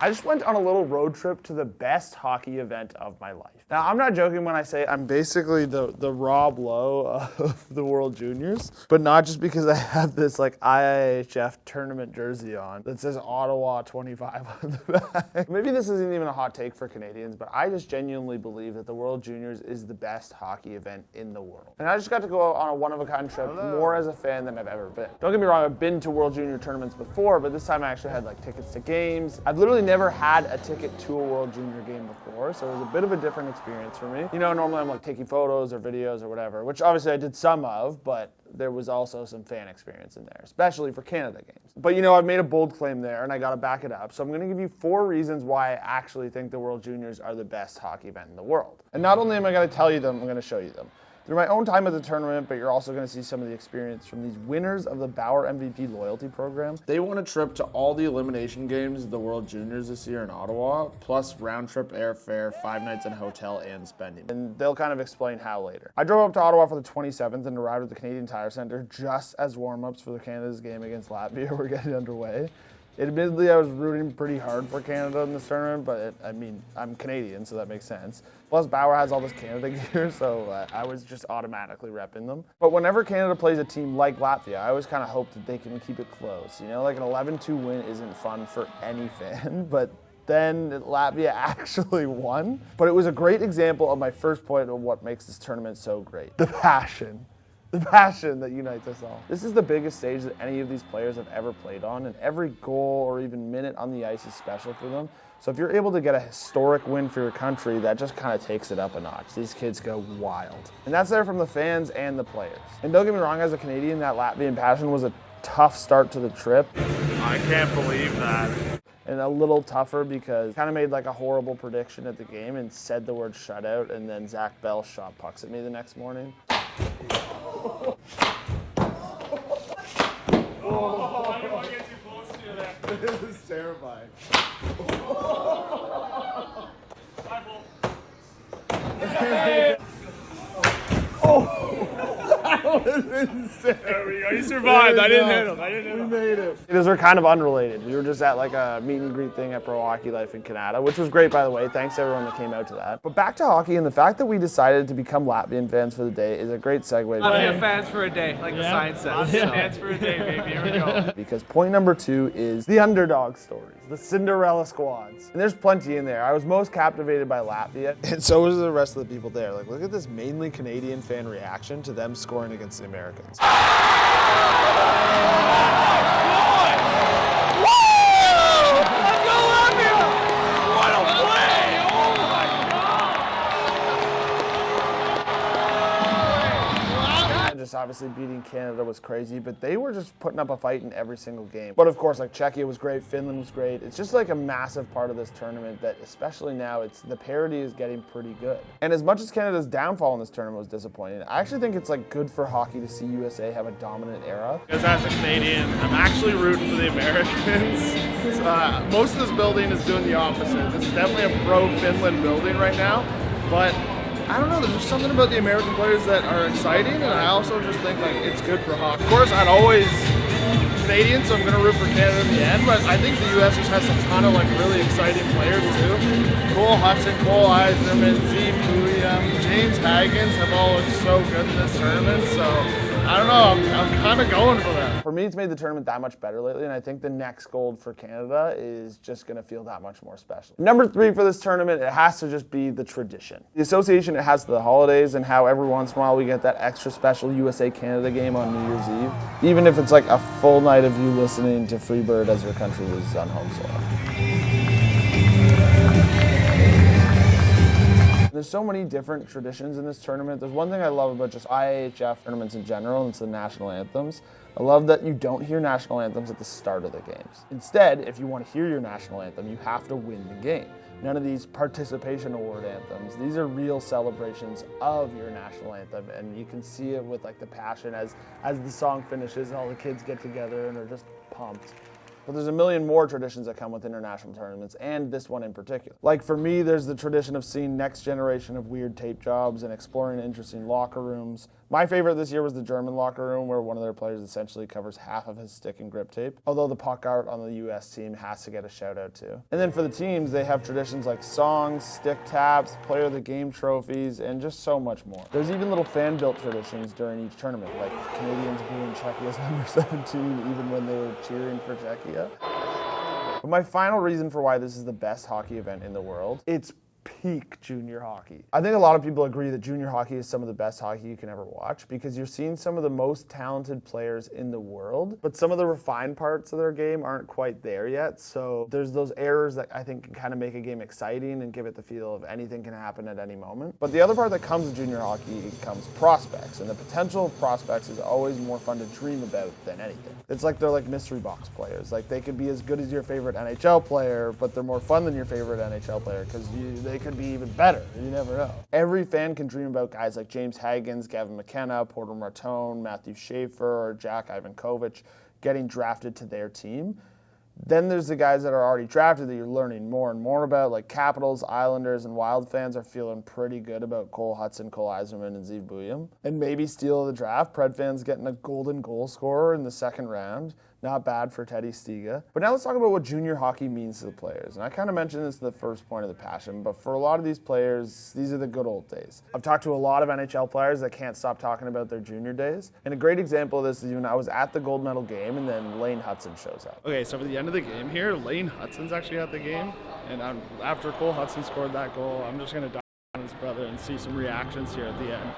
I just went on a little road trip to the best hockey event of my life. Now, I'm not joking when I say I'm basically the Rob Lowe of the World Juniors, but not just because I have this like IIHF tournament jersey on that says Ottawa 25 on the back. Maybe this isn't even a hot take for Canadians, but I just genuinely believe that the World Juniors is the best hockey event in the world. And I just got to go on a one-of-a-kind trip more as a fan than I've ever been. Don't get me wrong, I've been to World Junior tournaments before, but this time I actually had like tickets to games. I've literally never had a ticket to a World Junior game before, so it was a bit of a different experience for me. You know, normally I'm like taking photos or videos or whatever, which obviously I did some of, but there was also some fan experience in there, especially for Canada games. But you know, I've made a bold claim there and I gotta back it up. So I'm gonna give you 4 reasons why I actually think the World Juniors are the best hockey event in the world. And not only am I gonna tell you them, I'm gonna show you them. Through my own time at the tournament, but you're also going to see some of the experience from these winners of the Bauer MVP loyalty program. They won a trip to all the elimination games of the World Juniors this year in Ottawa, plus round-trip airfare, 5 nights in a hotel, and spending. And they'll kind of explain how later. I drove up to Ottawa for the 27th and arrived at the Canadian Tire Centre just as warm-ups for the Canada's game against Latvia were getting underway. Admittedly, I was rooting pretty hard for Canada in this tournament, but I mean, I'm Canadian, so that makes sense. Plus, Bauer has all this Canada gear, so I was just automatically repping them. But whenever Canada plays a team like Latvia, I always kind of hope that they can keep it close. You know, like an 11-2 win isn't fun for any fan, but then Latvia actually won. But it was a great example of my first point of what makes this tournament so great. The passion. The passion that unites us all. This is the biggest stage that any of these players have ever played on, and every goal or even minute on the ice is special for them. So if you're able to get a historic win for your country, that just kind of takes it up a notch. These kids go wild. And that's there from the fans and the players. And don't get me wrong, as a Canadian, that Latvian passion was a tough start to the trip. I can't believe that. And a little tougher because kind of made like a horrible prediction at the game and said the word shutout, and then Zach Bell shot pucks at me the next morning. Oh, I didn't want to get too close to you there. This is terrifying. That was insane. There we go. You survived. I didn't hit him. We made it. Those are kind of unrelated. We were just at like a meet and greet thing at Pro Hockey Life in Canada, which was great, by the way. Thanks to everyone that came out to that. But back to hockey, and the fact that we decided to become Latvian fans for the day is a great segue. Latvian fans for a day, like the sign says. Latvian fans for a day, baby. Here we go. Because point number 2 is the underdog stories, the Cinderella squads. And there's plenty in there. I was most captivated by Latvia, and so was the rest of the people there. Like, look at this mainly Canadian fan reaction to them scoring against the Americans. Obviously beating Canada was crazy, but they were just putting up a fight in every single game. But of course, like Czechia was great, Finland was great. It's just like a massive part of this tournament that, especially now, the parity is getting pretty good. And as much as Canada's downfall in this tournament was disappointing, I actually think it's like good for hockey to see USA have a dominant era. Because as a Canadian, I'm actually rooting for the Americans. Most of this building is doing the opposite. This is definitely a pro-Finland building right now, but I don't know, there's just something about the American players that are exciting, and I also just think like it's good for hockey. Of course, I'd always Canadian, so I'm going to root for Canada in the end, but I think the U.S. just has a ton of like really exciting players too. Cole Hudson, Cole Eiserman, Zeke William, James Haggins have all looked so good in this tournament, so I don't know, I'm kind of going for that. For me, it's made the tournament that much better lately, and I think the next gold for Canada is just going to feel that much more special. Number 3 for this tournament, it has to just be the tradition. The association it has to the holidays and how every once in a while we get that extra special USA-Canada game on New Year's Eve, even if it's like a full night of you listening to Freebird as your country loses on home soil. There's so many different traditions in this tournament. There's one thing I love about just IIHF tournaments in general, and it's the national anthems. I love that you don't hear national anthems at the start of the games. Instead, if you want to hear your national anthem, you have to win the game. None of these participation award anthems. These are real celebrations of your national anthem, and you can see it with like the passion as the song finishes and all the kids get together and are just pumped. But there's a million more traditions that come with international tournaments, and this one in particular. Like for me, there's the tradition of seeing next generation of weird tape jobs and exploring interesting locker rooms. My favorite this year was the German locker room, where one of their players essentially covers half of his stick in grip tape, although the puck art on the US team has to get a shout out too. And then for the teams, they have traditions like songs, stick taps, player of the game trophies, and just so much more. There's even little fan-built traditions during each tournament, like Canadians booing Czechia's number 17 even when they were cheering for Czechia. But my final reason for why this is the best hockey event in the world, it's peak junior hockey. I think a lot of people agree that junior hockey is some of the best hockey you can ever watch because you're seeing some of the most talented players in the world, but some of the refined parts of their game aren't quite there yet. So there's those errors that I think can kind of make a game exciting and give it the feel of anything can happen at any moment. But the other part that comes with junior hockey comes prospects, and the potential of prospects is always more fun to dream about than anything. It's like they're like mystery box players. Like they could be as good as your favorite NHL player, but they're more fun than your favorite NHL player because they could be even better. You never know. Every fan can dream about guys like James Haggins, Gavin McKenna, Porter Martone, Matthew Schaefer, or Jack Ivankovich getting drafted to their team. Then there's the guys that are already drafted that you're learning more and more about, like Capitals, Islanders, and Wild fans are feeling pretty good about Cole Hudson, Cole Eiserman, and Zeev Buium. And maybe steal of the draft, Pred fans getting a golden goal scorer in the second round. Not bad for Teddy Stiga. But now let's talk about what junior hockey means to the players. And I kind of mentioned this in the first point of the passion, but for a lot of these players, these are the good old days. I've talked to a lot of NHL players that can't stop talking about their junior days. And a great example of this is when I was at the gold medal game and then Lane Hudson shows up. Okay, so for the end of the game here, Lane Hudson's actually at the game. And after Cole Hudson scored that goal, I'm just going to dive on his brother and see some reactions here at the end.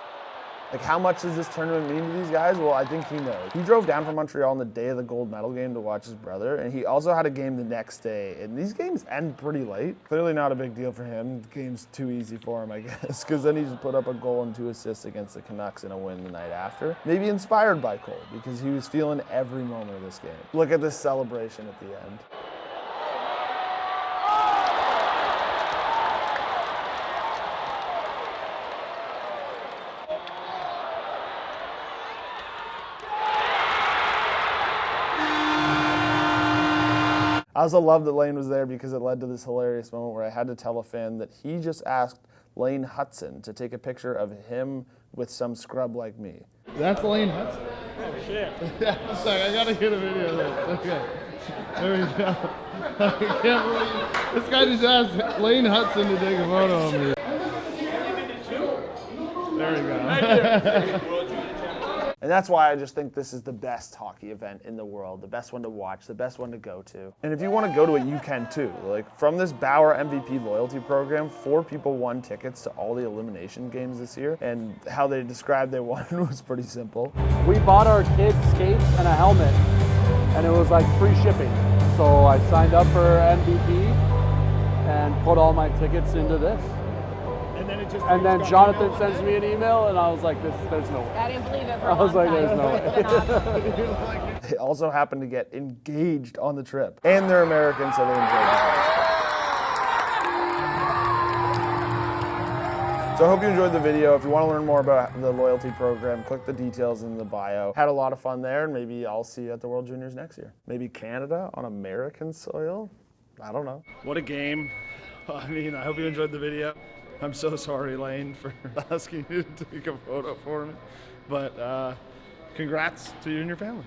Like, how much does this tournament mean to these guys? Well, I think he knows. He drove down from Montreal on the day of the gold medal game to watch his brother, and he also had a game the next day. And these games end pretty late. Clearly not a big deal for him. The game's too easy for him, I guess, because then he just put up a goal and 2 assists against the Canucks in a win the night after. Maybe inspired by Cole, because he was feeling every moment of this game. Look at this celebration at the end. I also love that Lane was there because it led to this hilarious moment where I had to tell a fan that he just asked Lane Hudson to take a picture of him with some scrub like me. That's Lane Hudson? Oh, shit. Yeah, sorry, I gotta get a video of this. Okay. There we go. I can't believe this guy just asked Lane Hudson to take a photo of me. There we go. And that's why I just think this is the best hockey event in the world, the best one to watch, the best one to go to. And if you want to go to it, you can too. Like from this Bauer MVP loyalty program, 4 people won tickets to all the elimination games this year. And how they described they won was pretty simple. We bought our kids skates and a helmet, and it was like free shipping. So I signed up for MVP and put all my tickets into this. And then Jonathan sends me an email, and I was like, there's no way. I didn't believe it for I was like, there's no way. They also happened to get engaged on the trip. And they're American, so they enjoyed the trip. So I hope you enjoyed the video. If you want to learn more about the loyalty program, click the details in the bio. Had a lot of fun there, and maybe I'll see you at the World Juniors next year. Maybe Canada on American soil? I don't know. What a game. I mean, I hope you enjoyed the video. I'm so sorry, Lane, for asking you to take a photo for me. But congrats to you and your families.